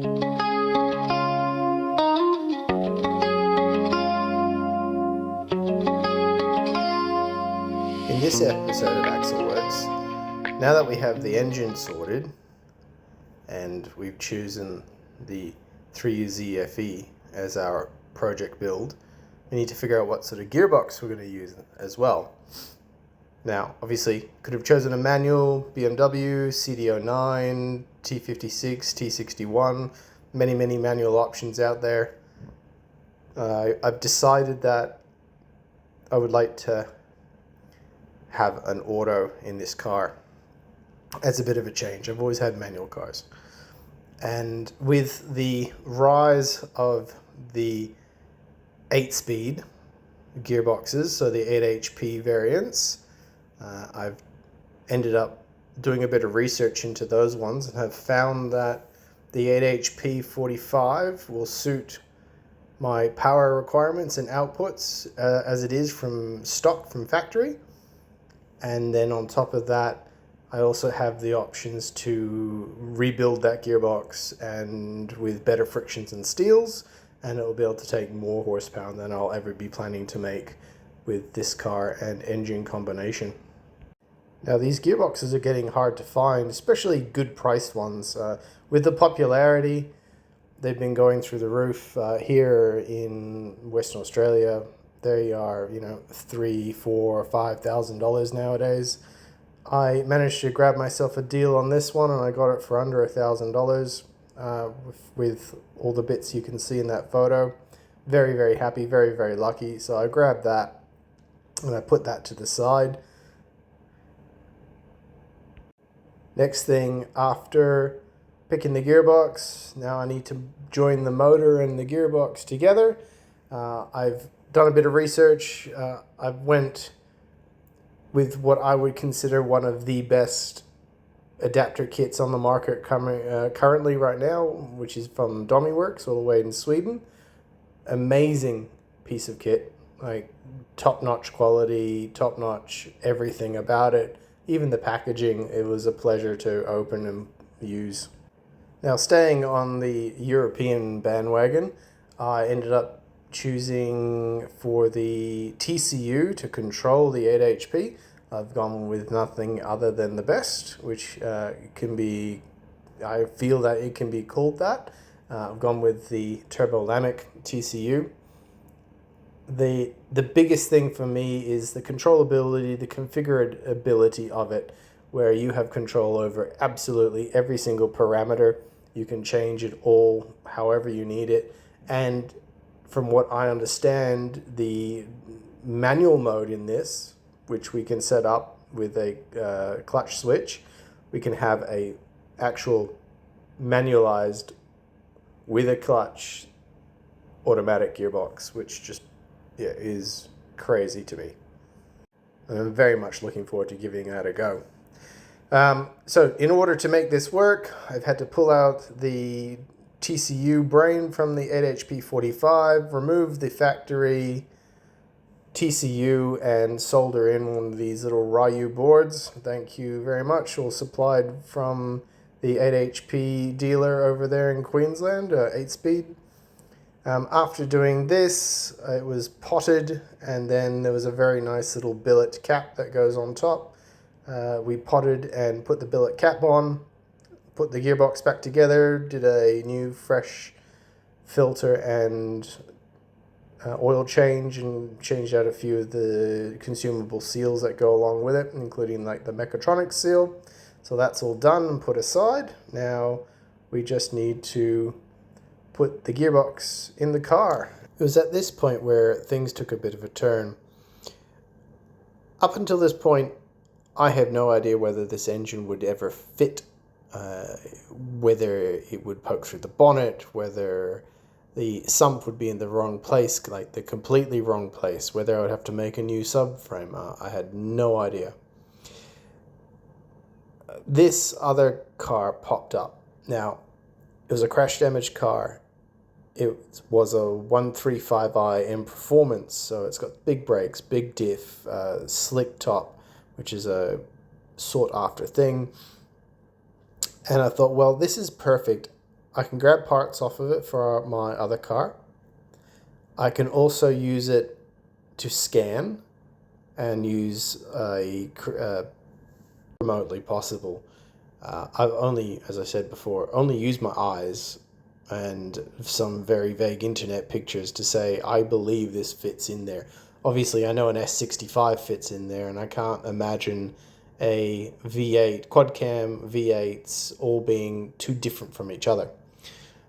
In this episode of AxlWorks, now that we have the engine sorted and we've chosen the 3UZ as our project build, we need to figure out what sort of gearbox we're going to use as well. Now, obviously, could have chosen a manual, BMW, CD09, T56, T61, many manual options out there. I've decided that I would like to have an auto in this car as a bit of a change. I've always had manual cars, and with the rise of the 8-speed gearboxes, so the 8 HP variants, I've ended up doing a bit of research into those ones and have found that the 8 HP 45 will suit my power requirements and outputs as it is from stock from factory. And then on top of that, I also have the options to rebuild that gearbox and with better frictions and steels, and it will be able to take more horsepower than I'll ever be planning to make with this car and engine combination. Now, these gearboxes are getting hard to find, especially good priced ones. With the popularity, they've been going through the roof. Here in Western Australia, they are, $3,000, $4,000, $5,000 nowadays. I managed to grab myself a deal on this one, and I got it for under $1,000 with all the bits you can see in that photo. Very happy, very lucky. So I grabbed that and I put that to the side. Next thing, after picking the gearbox, now I need to join the motor and the gearbox together. I've done a bit of research. I went with what I would consider one of the best adapter kits on the market currently right now, which is from AxlWorks all the way in Sweden. Amazing piece of kit, like top-notch quality, top-notch everything about it. Even the packaging, it was a pleasure to open and use. Now, staying on the European bandwagon, I ended up choosing for the TCU to control the 8 HP. I've gone with nothing other than the best, which can be, I feel that it can be called that. I've gone with the Turbolamic TCU. The biggest thing for me is the controllability, the configurability of it, where you have control over absolutely every single parameter. You can change it all however you need it. And from what I understand, the manual mode in this, which we can set up with a clutch switch, we can have a actual manualized with a clutch automatic gearbox, which just is crazy to me. And I'm very much looking forward to giving that a go. So in order to make this work, I've had to pull out the TCU brain from the 8 HP 45, remove the factory TCU and solder in one of these little Ryu boards. Thank you very much. All supplied from the 8 HP dealer over there in Queensland, 8-speed. After doing this, it was potted, and then there was a very nice little billet cap that goes on top. We potted and put the billet cap on, put the gearbox back together, did a new fresh filter and oil change, and changed out a few of the consumable seals that go along with it, including like the mechatronics seal. So that's all done and put aside. Now we just need to put the gearbox in the car. It was at this point where things took a bit of a turn. Up until this point, I had no idea whether this engine would ever fit, whether it would poke through the bonnet, whether the sump would be in the wrong place, like the completely wrong place, whether I would have to make a new subframe. I had no idea. This other car popped up. Now, it was a crash damaged car. It was a 135i in performance, so it's got big brakes, big diff, slick top, which is a sought after thing. And I thought, well, this is perfect I can grab parts off of it for my other car. I can also use it to scan and use remotely possible. I've only, as I said before, only used my eyes and some very vague internet pictures to say, I believe this fits in there. Obviously, I know an S65 fits in there, and I can't imagine a V8, quad cam V8s all being too different from each other.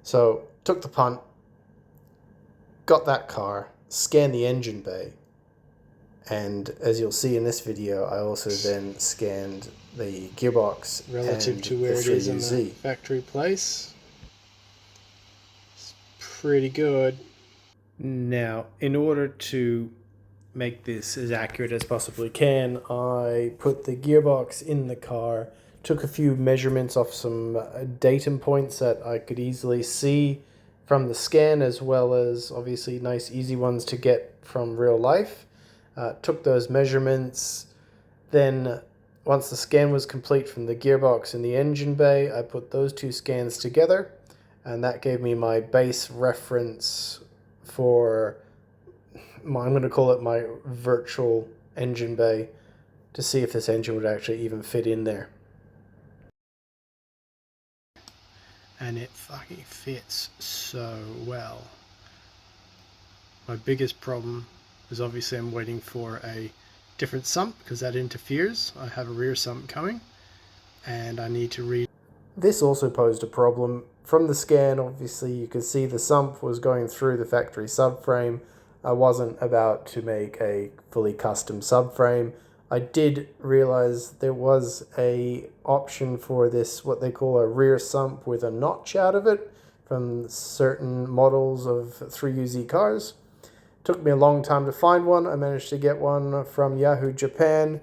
So, took the punt, got that car, scanned the engine bay, and as you'll see in this video, I also then scanned the gearbox relative and to where it is in the 3UZ. factory place. It's pretty good. Now, in order to make this as accurate as possibly can, I put the gearbox in the car, took a few measurements off some datum points that I could easily see from the scan, as well as obviously nice easy ones to get from real life. Took those measurements. Then once the scan was complete from the gearbox and the engine bay, I put those two scans together, and that gave me my base reference for I'm going to call it my virtual engine bay, to see if this engine would actually even fit in there. And it fucking fits so well. My biggest problem is obviously I'm waiting for a different sump because that interferes. I have a rear sump coming and I need to read. This also posed a problem. From the scan, obviously you could see the sump was going through the factory subframe. I wasn't about to make a fully custom subframe. I did realize there was a option for this, what they call a rear sump with a notch out of it from certain models of 3UZ cars. Took me a long time to find one. I managed to get one from Yahoo Japan.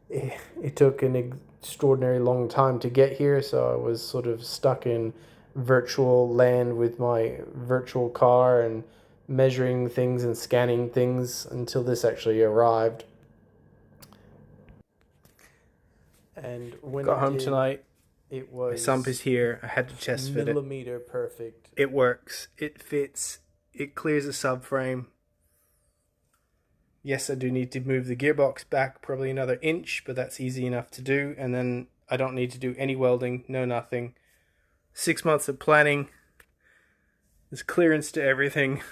It took an extraordinary long time to get here, so I was sort of stuck in virtual land with my virtual car and measuring things and scanning things until this actually arrived. And when Got it home did, tonight. it was My sump is here. I had to test fit it. millimeter perfect. It works. It fits. It clears the subframe. Yes, I do need to move the gearbox back probably another inch, but that's easy enough to do. And then I don't need to do any welding, no nothing. 6 months of planning. There's clearance to everything.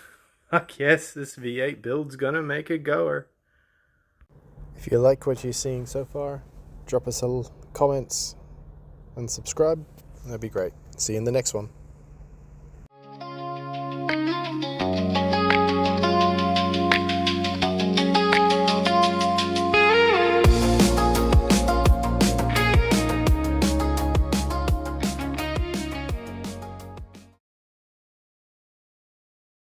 Fuck yes, this V8 build's gonna make a goer. If you like what you're seeing so far, drop us a comments and subscribe. That'd be great. See you in the next one.